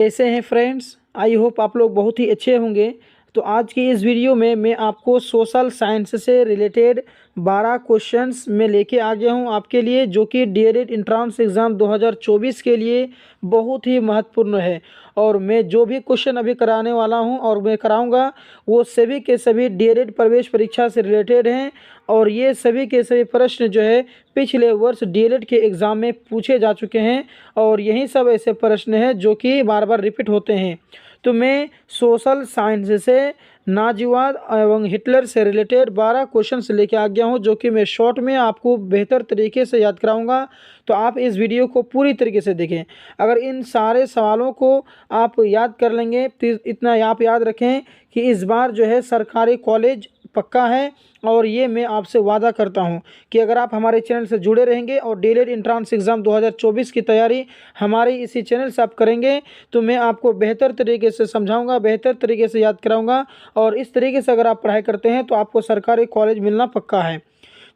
कैसे हैं friends. I hope आप लोग बहुत ही अच्छे होंगे। तो आज की इस वीडियो में मैं आपको सोशल साइंस से रिलेटेड 12 क्वेश्चंस में लेके आ गया हूं आपके लिए, जो कि डीएलएड एंट्रेंस एग्ज़ाम 2024 के लिए बहुत ही महत्वपूर्ण है। और मैं जो भी क्वेश्चन अभी कराने वाला हूं और मैं कराऊंगा वो सभी के सभी डीएलएड प्रवेश परीक्षा से रिलेटेड हैं। और ये सभी के सभी प्रश्न जो है पिछले वर्ष डीएलएड के एग्ज़ाम में पूछे जा चुके हैं और यही सब ऐसे प्रश्न हैं जो कि बार बार रिपीट होते हैं। तो मैं सोशल साइंस से नाजीवाद एवं हिटलर से रिलेटेड 12 क्वेश्चंस लेके आ गया हूं, जो कि मैं शॉर्ट में आपको बेहतर तरीके से याद कराऊंगा। तो आप इस वीडियो को पूरी तरीके से देखें। अगर इन सारे सवालों को आप याद कर लेंगे तो इतना आप याद रखें कि इस बार जो है सरकारी कॉलेज पक्का है। और ये मैं आपसे वादा करता हूं कि अगर आप हमारे चैनल से जुड़े रहेंगे और डीएलएड एंट्रेंस एग्ज़ाम 2024 की तैयारी हमारे इसी चैनल से आप करेंगे तो मैं आपको बेहतर तरीके से समझाऊंगा, बेहतर तरीके से याद कराऊंगा। और इस तरीके से अगर आप पढ़ाई करते हैं तो आपको सरकारी कॉलेज मिलना पक्का है।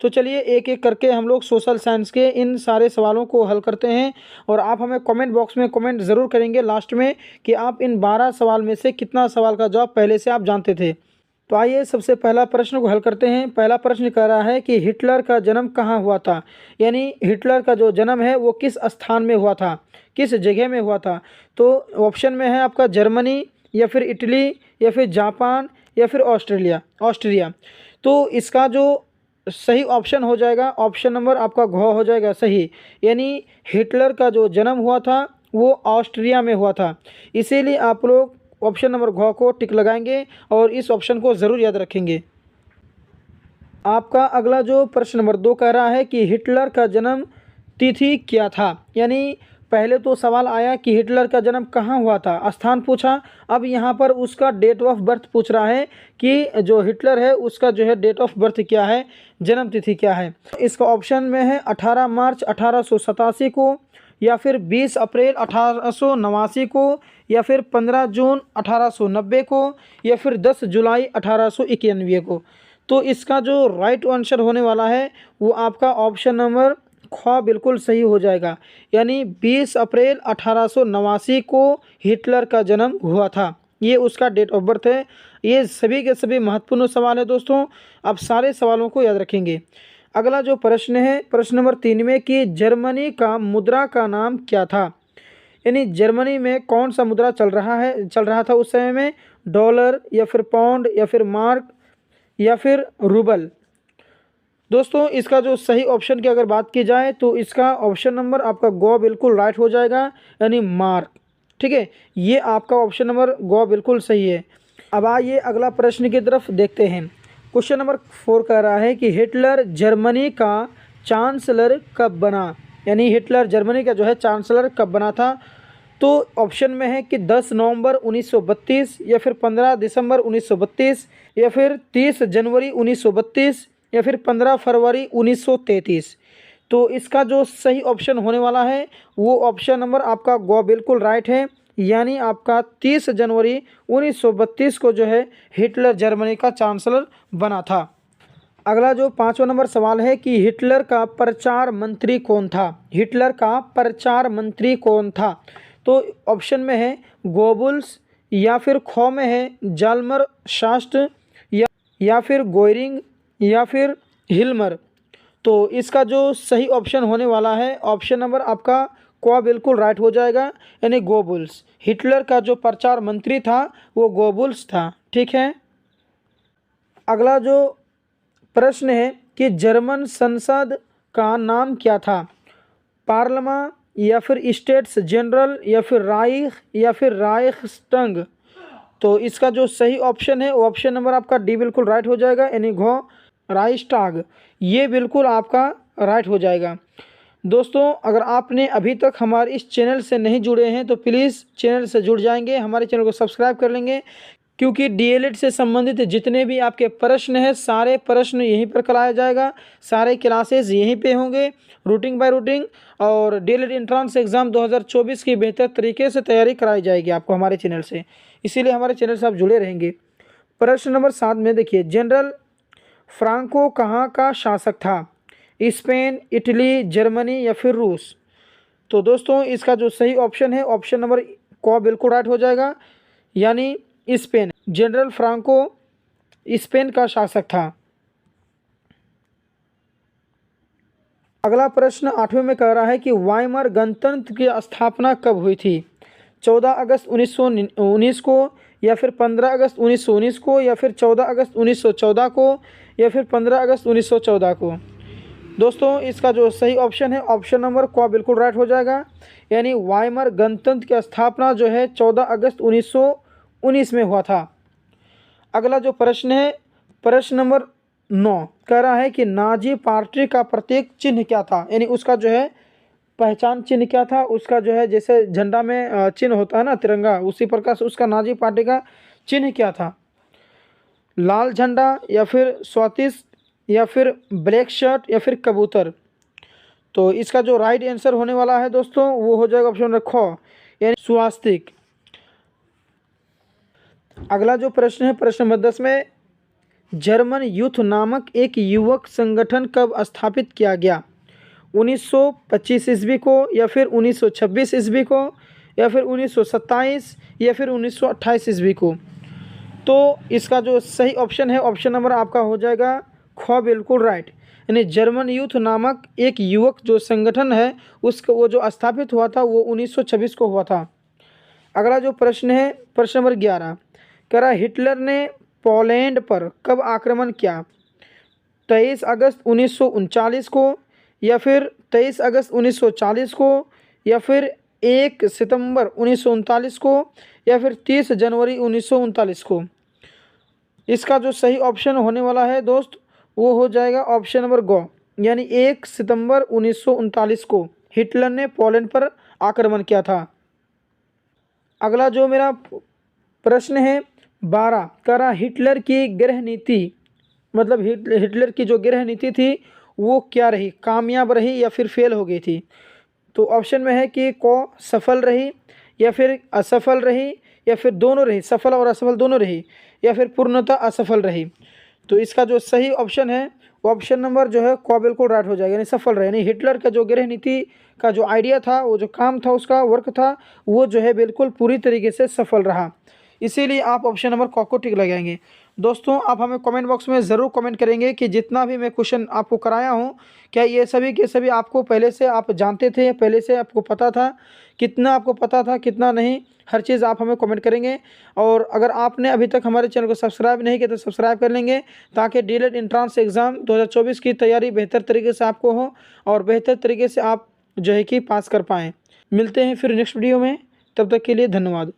तो चलिए एक एक करके हम लोग सोशल साइंस के इन सारे सवालों को हल करते हैं। और आप हमें कमेंट बॉक्स में कमेंट ज़रूर करेंगे लास्ट में कि आप इन 12 सवाल में से कितना सवाल का जवाब पहले से आप जानते थे। तो आइए सबसे पहला प्रश्न को हल करते हैं। पहला प्रश्न कह रहा है कि हिटलर का जन्म कहाँ हुआ था, यानी हिटलर का जो जन्म है वो किस स्थान में हुआ था, किस जगह में हुआ था। तो ऑप्शन में है आपका जर्मनी या फिर इटली या फिर जापान या फिर ऑस्ट्रिया। तो इसका जो सही ऑप्शन हो जाएगा ऑप्शन नंबर आपका घ हो जाएगा सही, यानी हिटलर का जो जन्म हुआ था वो ऑस्ट्रिया में हुआ था। इसीलिए आप लोग ऑप्शन नंबर घ को टिक लगाएंगे और इस ऑप्शन को ज़रूर याद रखेंगे। आपका अगला जो प्रश्न नंबर 2 कह रहा है कि हिटलर का जन्म तिथि क्या था, यानी पहले तो सवाल आया कि हिटलर का जन्म कहाँ हुआ था, स्थान पूछा। अब यहाँ पर उसका डेट ऑफ बर्थ पूछ रहा है कि जो हिटलर है उसका जो है डेट ऑफ बर्थ क्या है, जन्म तिथि क्या है। इसका ऑप्शन में है 18 मार्च 1887 को, या फिर 20 अप्रैल 1889 को, या फिर 15 जून 1890 को, या फिर 10 जुलाई 1891 को। तो इसका जो राइट आंसर होने वाला है वो आपका ऑप्शन नंबर ख बिल्कुल सही हो जाएगा, यानी 20 अप्रैल 1889 को हिटलर का जन्म हुआ था। ये उसका डेट ऑफ बर्थ है। ये सभी के सभी महत्वपूर्ण सवाल है दोस्तों, आप सारे सवालों को याद रखेंगे। अगला जो प्रश्न है प्रश्न नंबर 3 में कि जर्मनी का मुद्रा का नाम क्या था, यानी जर्मनी में कौन सा मुद्रा चल रहा था उस समय में, डॉलर या फिर पाउंड या फिर मार्क या फिर रूबल। दोस्तों इसका जो सही ऑप्शन की अगर बात की जाए तो इसका ऑप्शन नंबर आपका गो बिल्कुल राइट हो जाएगा, यानी मार्क। ठीक है, ये आपका ऑप्शन नंबर गो बिल्कुल सही है। अब आइए अगला प्रश्न की तरफ देखते हैं। क्वेश्चन नंबर 4 कह रहा है कि हिटलर जर्मनी का चांसलर कब बना, यानी हिटलर जर्मनी का जो है चांसलर कब बना था। तो ऑप्शन में है कि 10 नवंबर 1932, या फिर 15 दिसंबर 1932, या फिर 30 जनवरी 1932, या फिर 15 फरवरी 1933। तो इसका जो सही ऑप्शन होने वाला है वो ऑप्शन नंबर आपका गो बिल्कुल राइट है, यानी आपका 30 जनवरी 1932 को जो है हिटलर जर्मनी का चांसलर बना था। अगला जो 5वां नंबर सवाल है कि हिटलर का प्रचार मंत्री कौन था, हिटलर का प्रचार मंत्री कौन था। तो ऑप्शन में है गोबुल्स, या फिर ख में है जाल्मर शास्ट, या फिर गोयरिंग, या फिर हिल्मर। तो इसका जो सही ऑप्शन होने वाला है ऑप्शन नंबर आपका क बिल्कुल राइट हो जाएगा, यानी गोबुल्स। हिटलर का जो प्रचार मंत्री था वो गोबुल्स था। ठीक है, अगला जो प्रश्न है कि जर्मन संसद का नाम क्या था, पार्लिमा, या फिर स्टेट्स जनरल, या फिर राइख, या फिर राइख्सटैग। तो इसका जो सही ऑप्शन है वो ऑप्शन नंबर आपका डी बिल्कुल राइट हो जाएगा, यानी घ राइख्सटैग। ये बिल्कुल आपका राइट हो जाएगा। दोस्तों अगर आपने अभी तक हमारे इस चैनल से नहीं जुड़े हैं तो प्लीज़ चैनल से जुड़ जाएंगे, हमारे चैनल को सब्सक्राइब कर लेंगे, क्योंकि डीएलएड से संबंधित जितने भी आपके प्रश्न हैं सारे प्रश्न यहीं पर कराया जाएगा, सारे क्लासेस यहीं पे होंगे रूटीन बाय रूटीन। और डीएलएड एंट्रेंस एग्ज़ाम 2024 की बेहतर तरीके से तैयारी कराई जाएगी आपको हमारे चैनल से, इसीलिए हमारे चैनल से आप जुड़े रहेंगे। प्रश्न नंबर 7 में देखिए, जनरल फ्रांको कहाँ का शासक था, स्पेन, इटली, जर्मनी, या फिर रूस। तो दोस्तों इसका जो सही ऑप्शन है ऑप्शन नंबर क बिल्कुल राइट हो जाएगा, यानी स्पेन। जनरल फ्रांको स्पेन का शासक था। अगला प्रश्न 8वें में कह रहा है कि वाइमर गणतंत्र की स्थापना कब हुई थी? 14 अगस्त 1919 को, या फिर 15 अगस्त 1919 को, या फिर 14 अगस्त 1914 को, या फिर 15 अगस्त 1914 को। दोस्तों इसका जो सही ऑप्शन है ऑप्शन नंबर क बिल्कुल राइट हो जाएगा, यानी वाइमर गणतंत्र की स्थापना जो है 14 अगस्त 1919 में हुआ था। अगला जो प्रश्न है प्रश्न नंबर 9 कह रहा है कि नाजी पार्टी का प्रतीक चिन्ह क्या था, यानी उसका जो है पहचान चिन्ह क्या था, उसका जो है जैसे झंडा में चिन्ह होता है ना तिरंगा, उसी प्रकार से उसका नाजी पार्टी का चिन्ह क्या था? लाल झंडा, या फिर स्वातिश, या फिर ब्लैक शर्ट, या फिर कबूतर। तो इसका जो राइट आंसर होने वाला है दोस्तों वो हो जाएगा ऑप्शन नंबर ख, यानी स्वास्तिक। अगला जो प्रश्न है प्रश्न नंबर 10 में, जर्मन यूथ नामक एक युवक संगठन कब स्थापित किया गया? 1925 ईस्वी को, या फिर 1926 ईस्वी को, या फिर 1927, या फिर 1928 ईस्वी को। तो इसका जो सही ऑप्शन है ऑप्शन नंबर आपका हो जाएगा ख बिल्कुल राइट, यानी जर्मन यूथ नामक एक युवक जो संगठन है उसका वो जो स्थापित हुआ था वो 1926 को हुआ था। अगला जो प्रश्न है प्रश्न नंबर 11 कह रहा है हिटलर ने पोलैंड पर कब आक्रमण किया? 23 अगस्त 1939 को, या फिर 23 अगस्त 1940 को, या फिर 1 सितंबर 1939 को, या फिर 30 जनवरी 1939 को। इसका जो सही ऑप्शन होने वाला है दोस्त वो हो जाएगा ऑप्शन नंबर ग, यानी 1 सितंबर 1939 को हिटलर ने पोलैंड पर आक्रमण किया था। अगला जो मेरा प्रश्न है 12 कह रहा हिटलर की गृह नीति, मतलब हिटलर की जो गृह नीति थी वो क्या रही, कामयाब रही या फिर फेल हो गई थी? तो ऑप्शन में है कि क सफल रही, या फिर असफल रही, या फिर दोनों रही, सफल और असफल दोनों रही, या फिर पूर्णतः असफल रही। तो इसका जो सही ऑप्शन है वो ऑप्शन नंबर जो है क बिल्कुल राइट हो जाएगा, यानी सफल रहे, यानी हिटलर का जो गृह नीति का जो आइडिया था, वो जो काम था, उसका वर्क था, वो जो है बिल्कुल पूरी तरीके से सफल रहा। इसीलिए आप ऑप्शन नंबर क को टिक लगाएंगे। दोस्तों आप हमें कमेंट बॉक्स में ज़रूर कमेंट करेंगे कि जितना भी मैं क्वेश्चन आपको कराया हूँ क्या ये सभी के सभी आपको पहले से आप जानते थे, पहले से आपको पता था, कितना आपको पता था कितना नहीं, हर चीज़ आप हमें कमेंट करेंगे। और अगर आपने अभी तक हमारे चैनल को सब्सक्राइब नहीं किया तो सब्सक्राइब कर लेंगे, ताकि डीएलएड एंट्रेंस एग्ज़ाम 2024 की तैयारी बेहतर तरीके से आपको हो और बेहतर तरीके से आप जो है कि पास कर पाएँ। मिलते हैं फिर नेक्स्ट वीडियो में, तब तक के लिए धन्यवाद।